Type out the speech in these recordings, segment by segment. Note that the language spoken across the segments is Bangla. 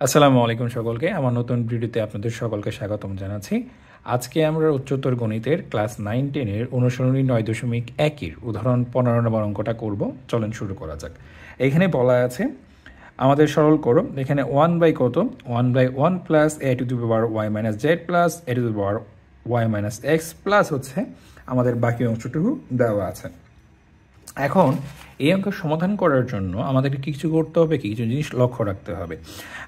আসসালামু আলাইকুম সকলকে। আমার নতুন ভিডিওতে আপনাদের সকলকে স্বাগতম জানাচ্ছি। আজকে আমরা উচ্চতর গণিতের ক্লাস 9-10-এর অনুসরণী 9.1-এর উদাহরণ 15 নম্বর অঙ্কটা করব। চলেন শুরু করা যাক। এখানে বলা আছে আমাদের সরল করো, এখানে 1 বাই কত 1 by 1 plus A to the power Y minus Z plus A to the power Y minus x plus হচ্ছে আমাদের বাকি অংশটুকু দেওয়া আছে। এখন এই অঙ্কের সমাধান করার জন্য আমাদেরকে কিছু করতে হবে, কিছু জিনিস লক্ষ্য রাখতে হবে।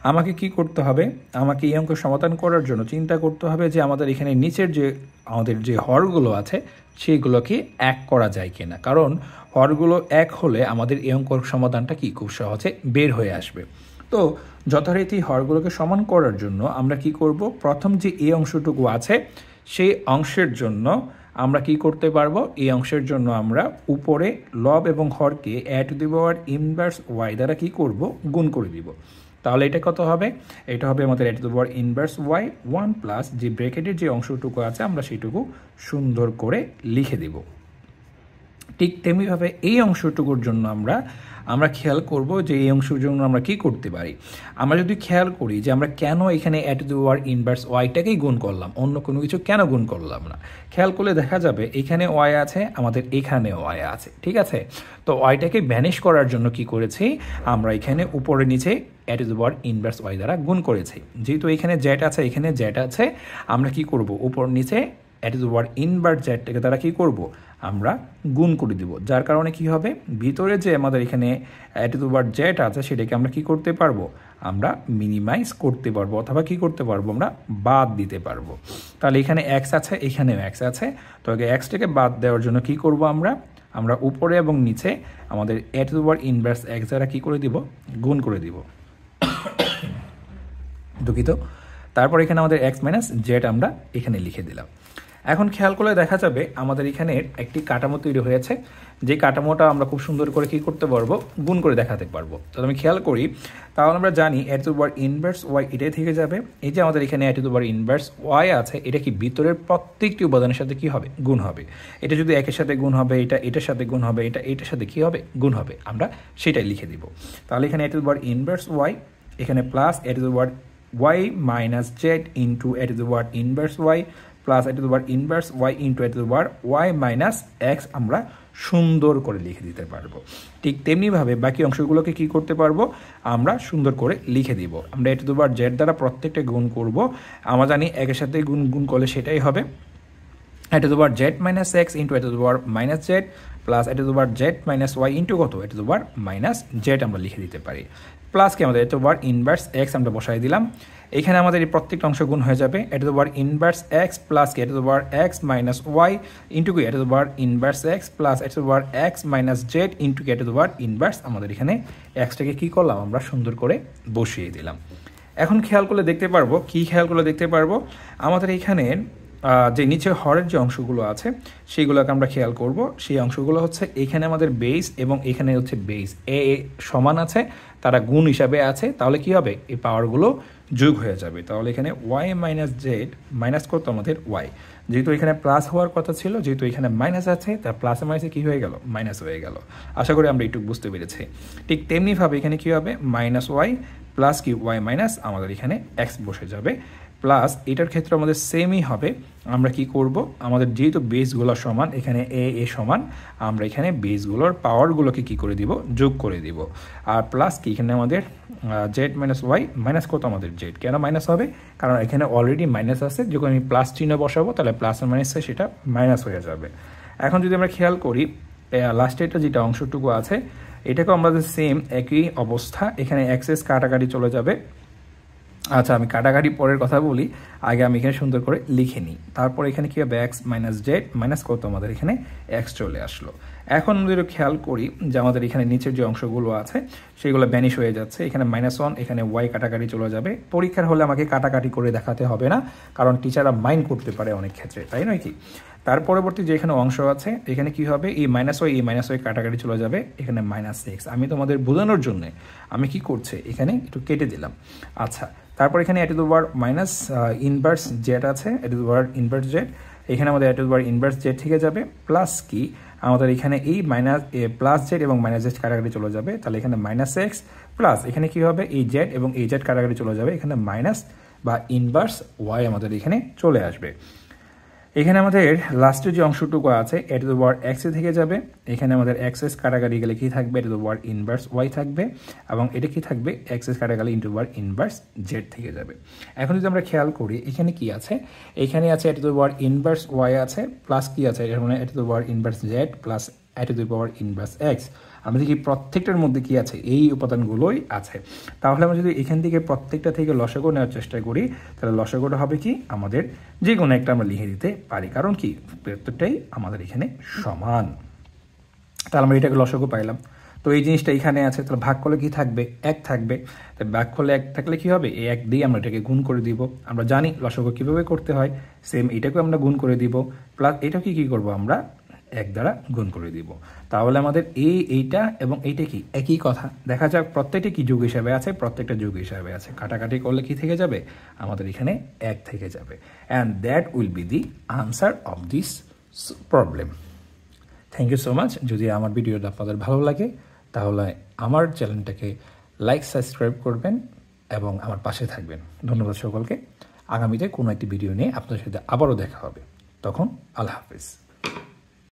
আমাকে কি করতে হবে? আমাকে এই অঙ্কের সমাধান করার জন্য চিন্তা করতে হবে যে আমাদের এখানে নিচের যে আমাদের যে হরগুলো আছে সেইগুলোকে এক করা যায় কিনা, কারণ হরগুলো এক হলে আমাদের এই অঙ্কের সমাধানটা কি খুব সহজে বের হয়ে আসবে। তো যথারীতি হরগুলোকে সমান করার জন্য আমরা কি করব, প্রথম যে এই অংশটুকু আছে সেই অংশের জন্য আমরা কি করতে পারবো, এই অংশের জন্য আমরা উপরে লব এবং হরকে A to the power inverse Y দ্বারা কি করব, গুণ করে দিব। তাহলে এটা কত হবে? এটা হবে আমাদের এ to the power inverse Y 1 plus যে ব্র্যাকেটের যে অংশটুকু আছে আমরা সেটুকু সুন্দর করে লিখে দেব। ঠিক তেমনিভাবে এই অংশটুকুর জন্য আমরা খেয়াল করব যে এই অংশের জন্য আমরা কি করতে পারি। আমরা যদি খেয়াল করি যে আমরা কেন এখানে এ টু দি পাওয়ার ইনভার্স ওয়াইটাকেই গুণ করলাম, অন্য কোনো কিছু কেন গুণ করলাম না, খেয়াল করলে দেখা যাবে এখানে ওয়াই আছে, আমাদের এখানে ওয়াই আছে, ঠিক আছে। তো ওয়াইটাকে ভ্যানিশ করার জন্য কি করেছি, আমরা এখানে উপরে নিচে A to the power inverse Y দ্বারা গুণ করেছি। যেহেতু এখানে জেড আছে, এখানে জেড আছে, আমরা কি করব, উপর নিচে A to the power inverse জেডটাকে দ্বারা কি করব, আমরা গুণ করে দিব। যার কারণে কি হবে, ভিতরে যে আমাদের এখানে এ টু দি পাওয়ার জেড আছে সেটাকে আমরা কি করতে পারবো, আমরা মিনিমাইজ করতে পারবো, অথবা কি করতে পারবো, আমরা বাদ দিতে পারবো। তাহলে এখানে এক্স আছে, এখানেও এক্স আছে, তো আগে এক্সটাকে বাদ দেওয়ার জন্য কি করব, আমরা উপরে এবং নিচে আমাদের এ to the power inverse X দ্বারা কি করে দিব, গুণ করে দিব। দুঃখিত। তারপর এখানে আমাদের এক্স মাইনাস জেড আমরা এখানে লিখে দিলাম। এখন খেয়াল করলে দেখা যাবে আমাদের এখানে একটি কাঠামো তৈরি হয়েছে, যে কাঠামোটা আমরা খুব সুন্দর করে কী করতে পারবো, গুণ করে দেখাতে পারবো। তো আমি খেয়াল করি, তাহলে আমরা জানি A to the power inverse Y এটাই থেকে যাবে। এই যে আমাদের এখানে এ to the power inverse Y আছে, এটা কি ভিতরের প্রত্যেকটি উপাদানের সাথে কি হবে, গুণ হবে। এটা যদি একের সাথে গুণ হবে, এটা এটার সাথে গুণ হবে, এটা এটার সাথে কী হবে, গুণ হবে। আমরা সেটাই লিখে দিব। তাহলে এখানে এ to the power inverse Y, এখানে plus A to the power Y minus Z into A to the power inverse Y plus A to the power inverse Y into A to the power Y minus X আমরা সুন্দর করে লিখে দিতে পারবো। ঠিক তেমনিভাবে বাকি অংশগুলোকে কি করতে পারবো, আমরা সুন্দর করে লিখে দিব। আমরা এ টু দি পাওয়ার জেড দ্বারা প্রত্যেকটা গুণ করব। আমরা জানি একের সাথে গুণ করলে সেটাই হবে A to the power Z minus X into A to the power minus Z plus A to the power Z minus Y into কত, A to the power minus Z আমরা লিখে দিতে পারি। প্লাস কি আমাদের এ to the power inverse x আমরা বসাই দিলাম। এখানে আমাদের এই প্রত্যেকটা অংশ গুণ হয়ে যাবে a to the power inverse x plus A to the power x minus Y into কি a to the power inverse x plus A to the power x minus Z into A to the power inverse. আমাদের এখানে এক্সটাকে কী করলাম, আমরা সুন্দর করে বসিয়ে দিলাম। এখন খেয়াল করলে দেখতে পারবো, কি খেয়াল করলে দেখতে পারবো, আমাদের এখানে যে নিচে হরের যে অংশগুলো আছে সেইগুলোকে আমরা খেয়াল করব। সেই অংশগুলো হচ্ছে এখানে আমাদের বেস এবং এখানে হচ্ছে বেস এ সমান আছে, তারা গুণ হিসাবে আছে। তাহলে কি হবে, এই পাওয়ারগুলো যোগ হয়ে যাবে। তাহলে এখানে ওয়াই মাইনাস জেড মাইনাস করতো আমাদের ওয়াই, যেহেতু এখানে প্লাস হওয়ার কথা ছিল, যেহেতু এখানে মাইনাস আছে, তার প্লাসে মাইনাসে কী হয়ে গেল, মাইনাস হয়ে গেল। আশা করি আমরা একটু বুঝতে পেরেছি। ঠিক তেমনিভাবে এখানে কী হবে, মাইনাস ওয়াই প্লাস কি ওয়াই মাইনাস আমাদের এখানে এক্স বসে যাবে। প্লাস এটার ক্ষেত্রে আমাদের সেমই হবে। আমরা কি করব, আমাদের যেহেতু বেসগুলো সমান, এখানে এ সমান, আমরা এখানে বেসগুলোর পাওয়ারগুলোকে কি করে দিব, যোগ করে দিব। আর প্লাস কি এখানে আমাদের জেড মাইনাস ওয়াই মাইনাস কত আমাদের জেড, কেন মাইনাস হবে, কারণ এখানে অলরেডি মাইনাস আছে, যখন আমি প্লাস চিহ্ন বসাবো তাহলে প্লাস আর মাইনাসে সেটা মাইনাস হয়ে যাবে। এখন যদি আমরা খেয়াল করি লাস্টেরটা যেটা অংশটুকু আছে এটাকেও আমাদের সেম একই অবস্থা, এখানে এক্সেস কাটাকাটি চলে যাবে। আচ্ছা, আমি কাটাকাটি পরের কথা বলি, আগে আমি এখানে সুন্দর করে লিখে নিই। তারপর এখানে কি হবে, এক্স মাইনাস জেড মাইনাস কত আমাদের এখানে এক্স চলে আসলো। এখন আমরা যদি খেয়াল করি যে আমাদের এখানে নিচের যে অংশগুলো আছে সেগুলো ব্যানিশ হয়ে যাচ্ছে, এখানে -1, এখানে ওয়াই কাটাকাটি চলে যাবে। পরীক্ষার হলে আমাকে কাটাকাটি করে দেখাতে হবে না, কারণ টিচাররা মাইন্ড করতে পারে অনেক ক্ষেত্রে, তাই নয় কি। তার পরবর্তী যে এখানে অংশ আছে এখানে কি হবে, এই মাইনাস ওয়াই কাটাকাটি চলে যাবে, এখানে -6। আমি তোমাদের বোঝানোর জন্য আমি কি করছি, এখানে একটু কেটে দিলাম। আচ্ছা, তারপর এখানে এ to the power minus inverse z আছে, a to the power inverse z, এখানে আমাদের এ to the power inverse z থেকে যাবে। প্লাস কি আমাদের এখানে এই মাইনাস প্লাস জেড এবং মাইনাস জেড কাটাকাটি চলে যাবে, তাহলে এখানে মাইনাস এক্স প্লাস এখানে কী হবে এই জেড এবং এই জেড কাটাকাটি চলে যাবে, এখানে মাইনাস বা ইনভার্স ওয়াই আমাদের এখানে চলে আসবে। এখানে আমাদের লাস্টের যে অংশটুকু আছে a to the power x থেকে যাবে, এখানে আমাদের এক্সএস কাটাকাটি গেলে কী থাকবে a to the power inverse y থাকবে, এবং এটা কি থাকবে এক্সএস কাটাকাটি ইন্টু পাওয়ার ইনভার্স জেড থেকে যাবে। এখন যদি আমরা খেয়াল করি এখানে কি আছে, এখানে আছে a to the power inverse Y আছে প্লাস কি আছে এর মানে a to the power inverse z plus A to the power inverse x. আমরা দেখি প্রত্যেকটার মধ্যে কি আছে এই উপাদানগুলোই আছে। তাহলে আমরা যদি এখান থেকে প্রত্যেকটা থেকে লসাগু নেওয়ার চেষ্টা করি তাহলে লসাগুটা হবে কি আমাদের যে কোনো একটা আমরা লিখে দিতে পারি, কারণ কি প্রত্যেকটাই আমাদের এখানে সমান। তাহলে আমরা এটাকে লসাগু পাইলাম। তো এই জিনিসটা এখানে আছে, তাহলে ভাগ করলে কি থাকবে এক থাকবে, তাই ভাগ করলে এক থাকলে কি হবে এই এক দিয়ে আমরা এটাকে গুণ করে দিব। আমরা জানি লসাগু কীভাবে করতে হয়, সেম এটাকেও আমরা গুণ করে দিব, প্লাস এটাকে কী করবো আমরা এক দ্বারা গুণ করে দিব। তাহলে আমাদের এইটা এবং এইটা কি একই কথা। দেখা যাক প্রত্যেকটা কি যোগ হিসাবে আছে, প্রত্যেকটা যোগ হিসাবে আছে, কাটাকাটি করলে কি থেকে যাবে আমাদের এখানে এক থেকে যাবে। And that will be the answer of this problem. Thank you so much. যদি আমার ভিডিওটা আপনাদের ভালো লাগে তাহলে আমার চ্যানেলটাকে লাইক সাবস্ক্রাইব করবেন এবং আমার পাশে থাকবেন। ধন্যবাদ সকলকে। আগামীতে কোনো একটি ভিডিও নিয়ে আপনাদের সাথে আবারও দেখা হবে, তখন আল্লাহ হাফিজ।